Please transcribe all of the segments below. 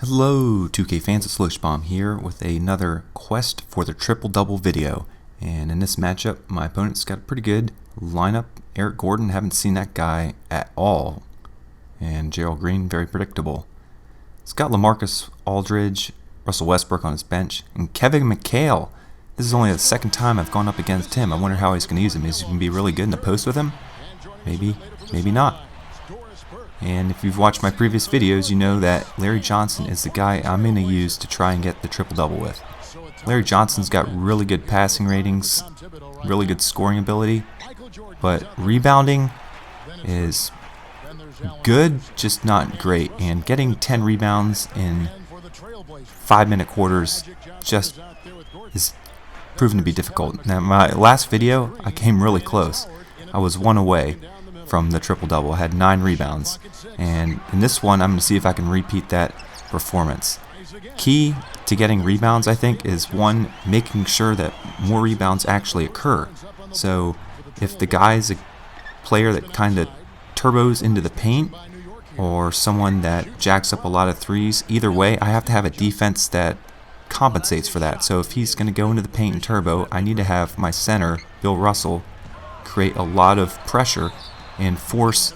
Hello 2K fans, it's Slushbomb here with another quest for the triple-double video. And in this matchup, my opponent's got a pretty good lineup. Eric Gordon, haven't seen that guy at all. And Gerald Green, very predictable. He's got LaMarcus Aldridge, Russell Westbrook on his bench, and Kevin McHale. This is only the second time I've gone up against him. I wonder how he's going to use him. Is he going to be really good in the post with him? Maybe, maybe not. And if you've watched my previous videos, you know that Larry Johnson is the guy I'm going to use to try and get the triple-double with. Larry Johnson's got really good passing ratings, really good scoring ability, but rebounding is good, just not great. And getting 10 rebounds in 5-minute quarters just is proven to be difficult. Now, my last video, I came really close. I was one away from the triple-double. I had 9 rebounds, and in this one I'm going to see if I can repeat that performance. Key to getting rebounds, I think, is one, making sure that more rebounds actually occur. So if the guy's a player that kind of turbos into the paint, or someone that jacks up a lot of threes, either way I have to have a defense that compensates for that. So if he's going to go into the paint and turbo, I need to have my center, Bill Russell, create a lot of pressure and force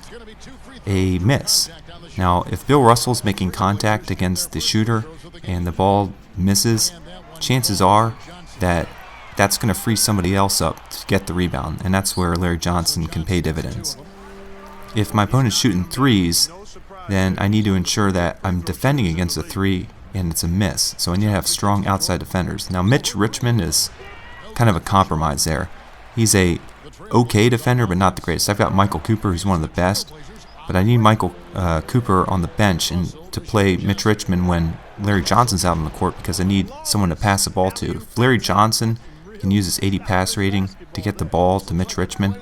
a miss. Now, if Bill Russell's making contact against the shooter and the ball misses, chances are that that's going to free somebody else up to get the rebound, and that's where Larry Johnson can pay dividends. If my opponent's shooting threes, then I need to ensure that I'm defending against a three and it's a miss, so I need to have strong outside defenders. Now, Mitch Richmond is kind of a compromise there. He's a okay defender, but not the greatest. I've got Michael Cooper, who's one of the best, but I need Michael Cooper on the bench and to play Mitch Richmond when Larry Johnson's out on the court, because I need someone to pass the ball to. If Larry Johnson can use his 80 pass rating to get the ball to Mitch Richmond,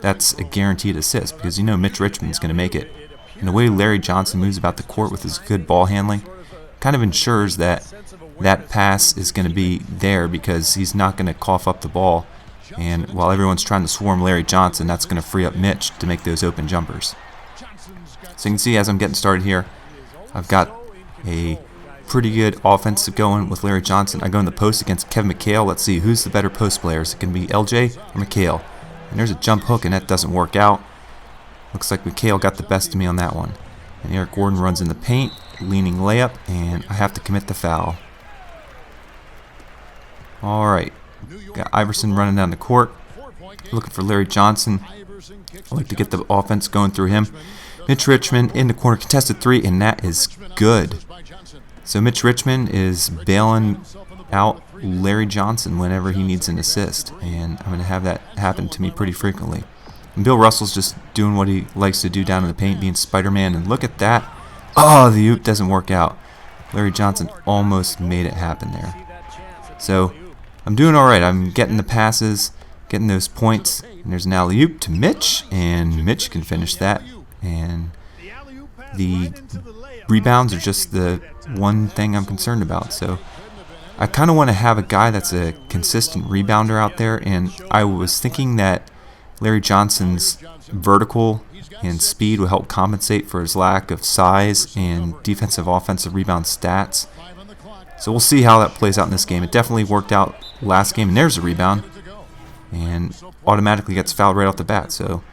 that's a guaranteed assist, because you know Mitch Richmond's going to make it. And the way Larry Johnson moves about the court with his good ball handling kind of ensures that that pass is going to be there, because he's not going to cough up the ball. And while everyone's trying to swarm Larry Johnson, that's going to free up Mitch to make those open jumpers. So you can see as I'm getting started here, I've got a pretty good offense going with Larry Johnson. I go in the post against Kevin McHale. Let's see who's the better post player. Is it going to be LJ or McHale? And there's a jump hook, and that doesn't work out. Looks like McHale got the best of me on that one. And Eric Gordon runs in the paint, leaning layup, and I have to commit the foul. Alright. Got Iverson running down the court, looking for Larry Johnson. I like to get the offense going through him. Mitch Richmond in the corner, contested three, and that is good. So Mitch Richmond is bailing out Larry Johnson whenever he needs an assist, and I'm going to have that happen to me pretty frequently. And Bill Russell's just doing what he likes to do down in the paint, being Spider-Man, and look at that. Oh, the oop doesn't work out. Larry Johnson almost made it happen there. So I'm doing alright. I'm getting the passes, getting those points, and there's an alley-oop to Mitch, and Mitch can finish that. And the rebounds are just the one thing I'm concerned about. So I kind of want to have a guy that's a consistent rebounder out there, and I was thinking that Larry Johnson's vertical and speed will help compensate for his lack of size and defensive offensive rebound stats. So we'll see how that plays out in this game. It definitely worked out last game, and there's a rebound, and automatically gets fouled right off the bat. So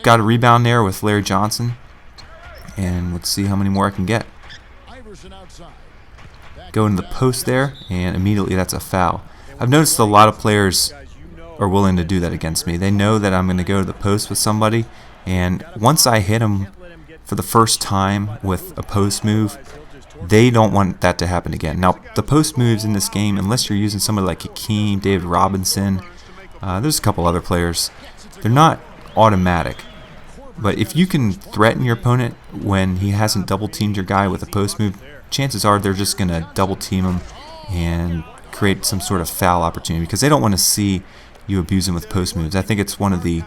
got a rebound there with Larry Johnson, and let's see how many more I can get. Go into the post there, and immediately that's a foul. I've noticed a lot of players are willing to do that against me. They know that I'm going to go to the post with somebody, and once I hit them for the first time with a post move, they don't want that to happen again. Now, the post moves in this game, unless you're using somebody like Hakeem, David Robinson, there's a couple other players, they're not automatic. But if you can threaten your opponent when he hasn't double-teamed your guy with a post move, chances are they're just going to double-team him and create some sort of foul opportunity, because they don't want to see you abuse him with post moves. I think it's one of the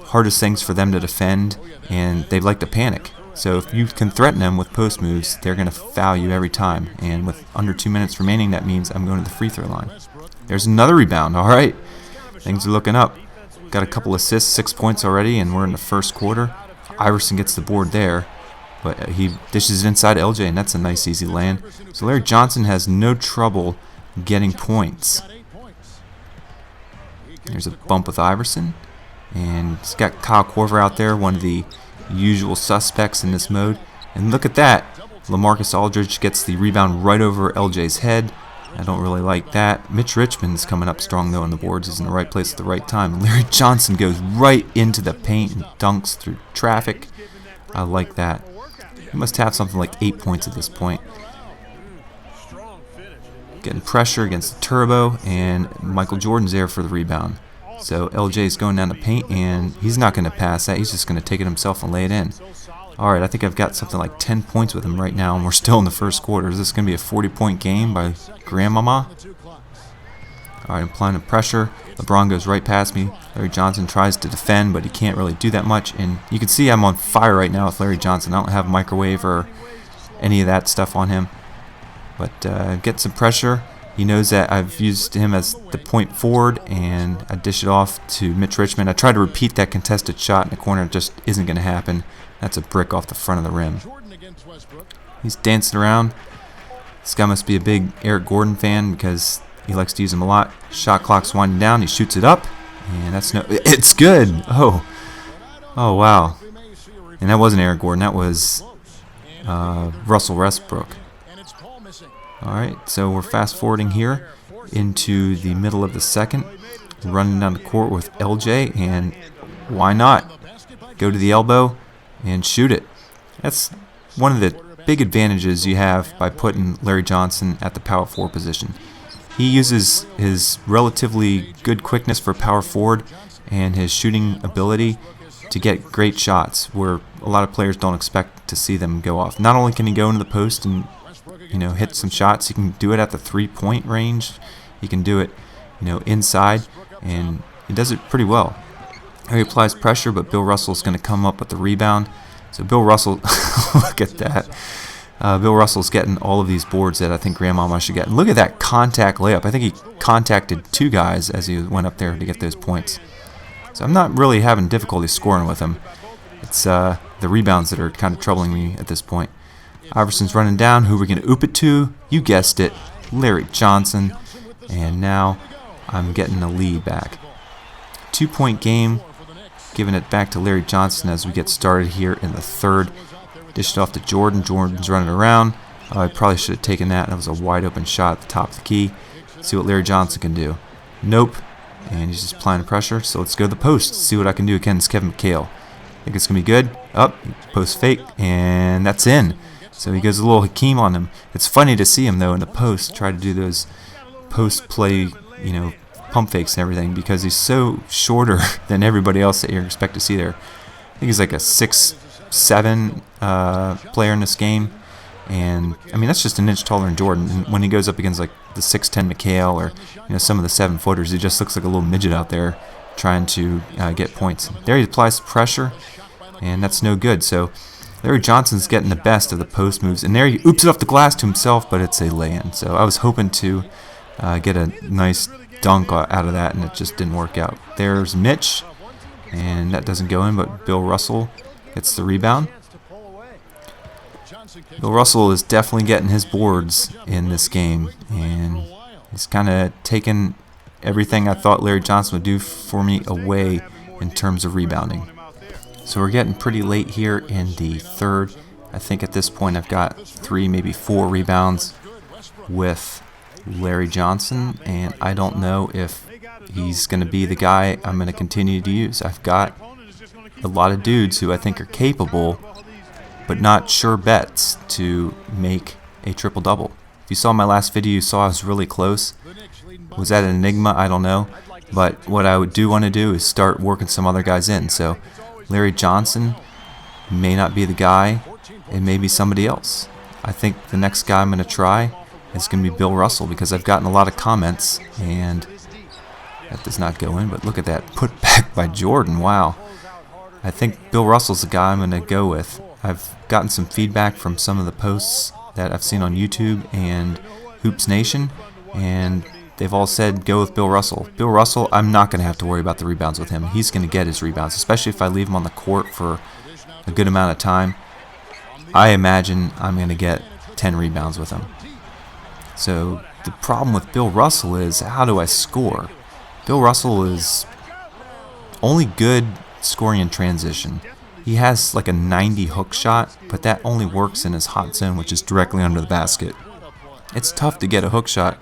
hardest things for them to defend, and they like to panic. So if you can threaten them with post moves, they're going to foul you every time. And with under 2 minutes remaining, that means I'm going to the free throw line. There's another rebound. All right, things are looking up. Got a couple assists, 6 points already, and we're in the first quarter. Iverson gets the board there. but he dishes it inside LJ, and that's a nice easy land. So Larry Johnson has no trouble getting points. There's a bump with Iverson, and he's got Kyle Korver out there, one of the usual suspects in this mode. And look at that, LaMarcus Aldridge gets the rebound right over LJ's head. I don't really like that. Mitch Richmond's coming up strong though on the boards. He's in the right place at the right time. Larry Johnson goes right into the paint and dunks through traffic. I like that. He must have something like 8 points at this point. Getting pressure against the turbo, and Michael Jordan's there for the rebound. So LJ's going down the paint, and he's not going to pass that. He's just going to take it himself and lay it in. Alright, I think I've got something like 10 points with him right now, and we're still in the first quarter. Is this going to be a 40-point game by Grandmama? Alright, I'm applying the pressure. LeBron goes right past me. Larry Johnson tries to defend, but he can't really do that much. And you can see I'm on fire right now with Larry Johnson. I don't have microwave or any of that stuff on him. But get some pressure. He knows that I've used him as the point forward, and I dish it off to Mitch Richmond. I try to repeat that contested shot in the corner. It just isn't going to happen. That's a brick off the front of the rim. He's dancing around. This guy must be a big Eric Gordon fan because he likes to use him a lot. Shot clock's winding down. He shoots it up, and that's no. It's good. Oh wow. And that wasn't Eric Gordon. That was Russell Westbrook. Alright, so we're fast forwarding here into the middle of the second, running down the court with LJ, and why not go to the elbow and shoot it. That's one of the big advantages you have by putting Larry Johnson at the power forward position. He uses his relatively good quickness for power forward and his shooting ability to get great shots where a lot of players don't expect to see them go off. Not only can he go into the post and hit some shots, he can do it at the 3-point range. He can do it, inside, and he does it pretty well. He applies pressure, but Bill Russell's going to come up with the rebound. So Bill Russell, look at that. Bill Russell's getting all of these boards that I think Grandmama should get. And look at that contact layup. I think he contacted 2 guys as he went up there to get those points. So I'm not really having difficulty scoring with him. It's the rebounds that are kind of troubling me at this point. Iverson's running down. Who are we going to oop it to? You guessed it, Larry Johnson. And now I'm getting the lead back. 2-point game. Giving it back to Larry Johnson as we get started here in the third. Dished off to Jordan. Jordan's running around. I probably should have taken that. That was a wide open shot at the top of the key. See what Larry Johnson can do. Nope. And he's just applying pressure. So let's go to the post. See what I can do against Kevin McHale. I think it's going to be good. Up. Post fake. And that's in. So he goes a little Hakeem on him. It's funny to see him, though, in the post, try to do those post-play, pump fakes and everything, because he's so shorter than everybody else that you expect to see there. I think he's like a 6'7" player in this game. And, that's just an inch taller than Jordan. And when he goes up against, like, the 6'10" McHale or, some of the 7-footers, he just looks like a little midget out there trying to get points. There he applies pressure, and that's no good. So Larry Johnson's getting the best of the post moves, and there he oops it off the glass to himself, but it's a lay-in. So I was hoping to get a nice dunk out of that, and it just didn't work out. There's Mitch, and that doesn't go in, but Bill Russell gets the rebound. Bill Russell is definitely getting his boards in this game, and he's kind of taken everything I thought Larry Johnson would do for me away in terms of rebounding. So we're getting pretty late here in the third. I think at this point I've got 3, maybe 4 rebounds with Larry Johnson, and I don't know if he's going to be the guy I'm going to continue to use. I've got a lot of dudes who I think are capable, but not sure bets to make a triple-double. If you saw my last video, you saw I was really close. Was that an enigma? I don't know. But what I do want to do is start working some other guys in. So Larry Johnson may not be the guy. It may be somebody else. I think the next guy I'm going to try is going to be Bill Russell, because I've gotten a lot of comments, and that does not go in. But look at that put back by Jordan. Wow. I think Bill Russell's the guy I'm going to go with. I've gotten some feedback from some of the posts that I've seen on YouTube and Hoops Nation, and they've all said go with Bill Russell. Bill Russell, I'm not going to have to worry about the rebounds with him. He's going to get his rebounds, especially if I leave him on the court for a good amount of time. I imagine I'm going to get 10 rebounds with him. So the problem with Bill Russell is, how do I score? Bill Russell is only good scoring in transition. He has like a 90 hook shot, but that only works in his hot zone, which is directly under the basket. It's tough to get a hook shot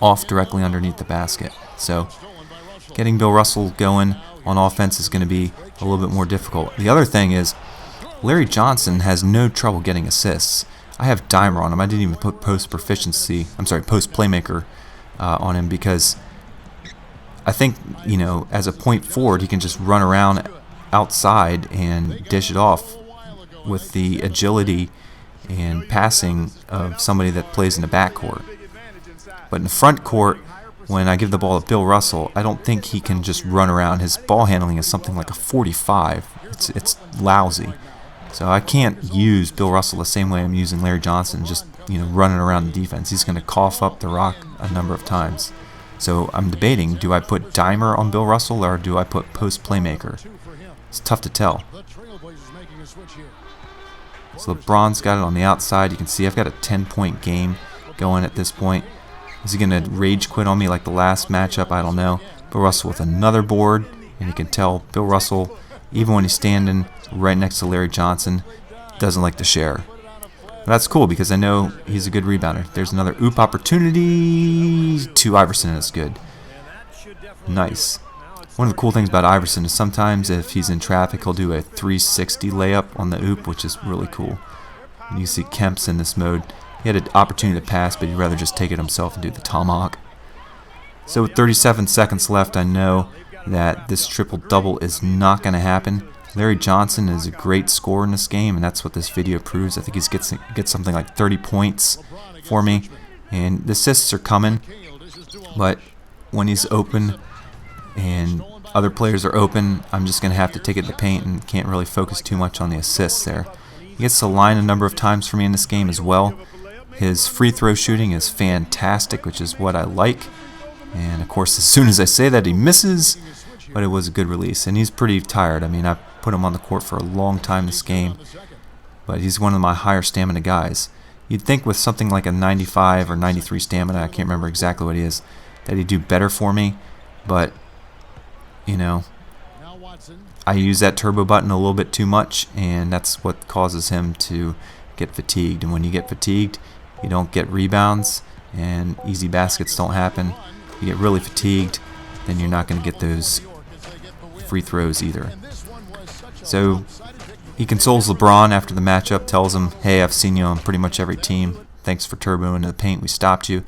off directly underneath the basket. So getting Bill Russell going on offense is going to be a little bit more difficult. The other thing is, Larry Johnson has no trouble getting assists. I have Dimer on him. I didn't even put post playmaker on him, because I think, as a point forward, he can just run around outside and dish it off with the agility and passing of somebody that plays in the backcourt. But in the front court, when I give the ball to Bill Russell, I don't think he can just run around. His ball handling is something like a 45. It's lousy. So I can't use Bill Russell the same way I'm using Larry Johnson, just running around the defense. He's going to cough up the rock a number of times. So I'm debating, do I put Dimer on Bill Russell or do I put post playmaker? It's tough to tell. So LeBron's got it on the outside. You can see I've got a 10-point game going at this point. Is he going to rage quit on me like the last matchup? I don't know. Bill Russell with another board, and you can tell Bill Russell, even when he's standing right next to Larry Johnson, doesn't like to share. But that's cool, because I know he's a good rebounder. There's another oop opportunity to Iverson, and it's good. Nice. One of the cool things about Iverson is sometimes if he's in traffic, he'll do a 360 layup on the oop, which is really cool. And you see Kemp's in this mode. He had an opportunity to pass, but he'd rather just take it himself and do the tomahawk. So with 37 seconds left, I know that this triple-double is not going to happen. Larry Johnson is a great scorer in this game, and that's what this video proves. I think he gets something like 30 points for me, and the assists are coming, but when he's open and other players are open, I'm just going to have to take it to the paint and can't really focus too much on the assists there. He gets the line a number of times for me in this game as well. His free throw shooting is fantastic, which is what I like. And of course, as soon as I say that, he misses, but it was a good release. And he's pretty tired. I mean, I put him on the court for a long time this game, but he's one of my higher stamina guys. You'd think with something like a 95 or 93 stamina, I can't remember exactly what he is, that he'd do better for me, but I use that turbo button a little bit too much, and that's what causes him to get fatigued. And when you get fatigued, you don't get rebounds, and easy baskets don't happen. You get really fatigued, then you're not going to get those free throws either. So he consoles LeBron after the matchup, tells him, hey, I've seen you on pretty much every team. Thanks for turboing into the paint. We stopped you.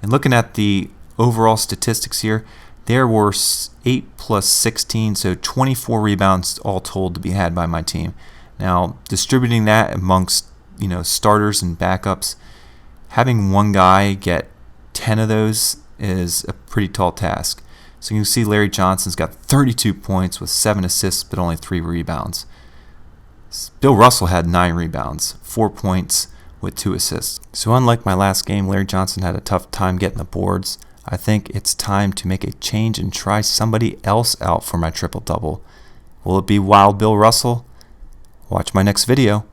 And looking at the overall statistics here, there were 8 plus 16, so 24 rebounds all told to be had by my team. Now, distributing that amongst starters and backups, having one guy get 10 of those is a pretty tall task. So you can see Larry Johnson's got 32 points with 7 assists but only 3 rebounds. Bill Russell had 9 rebounds, 4 points with 2 assists. So unlike my last game, Larry Johnson had a tough time getting the boards. I think it's time to make a change and try somebody else out for my triple-double. Will it be Wild Bill Russell? Watch my next video.